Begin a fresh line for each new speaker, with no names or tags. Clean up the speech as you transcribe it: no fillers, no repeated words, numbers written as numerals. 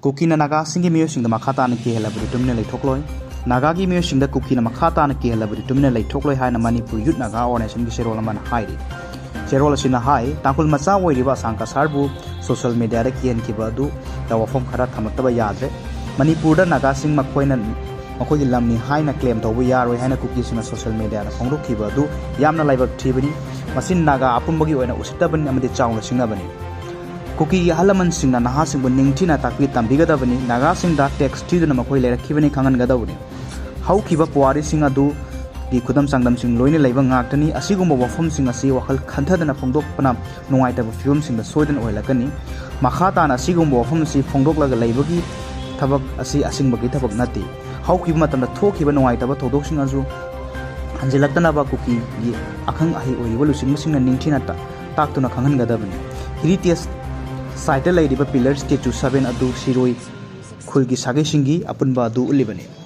Kuki na Naga singi miyo Makha Tana ki helabudi tumne lay thokloi. Naga gi miyo Kuki na Makha Tana ki helabudi tumne lay thokloi hai na Manipur Youth Naga Organization ki serol man hairi. Serol asina hai tangkul macha oiriba sangka sarbu social media da kian ki badu da wafom khara thamaktaba yadre. Manipur da Naga sing makoina makoi lamni hai na claim tawbu yaroi hai na Kuki sing social media da phongrok ki badu yamna laibak thibani masin Naga apumbagi oina usitaban amade chawla singnabani. Kuki halaman sing na naha sing ningthi na takpi tambigadabani Naga sing da text thiduna makoi lerakibani khangan gadawni. Hau kiba puari sing adu gi khudam sangdam sing loine leiba ngaktani asigumba wafum sing asi wakhal khanthadana phongdokpana nungaitaba fium sing da soidan oilakani. Makha Tana asigumba wafum si phongdoklaga leibagi thabak asi asingbagi thabak nati. Hau kiba matamda thokiba nungaitaba thodok sing aju hanjilaktanaba Kuki gi akhang ahi oiba lusing sing na ningthi na taktuna khangan gadabani. Heritage site lay diba pillar statue 7 adu siroi khulgi sage singi apunba adu ulibani.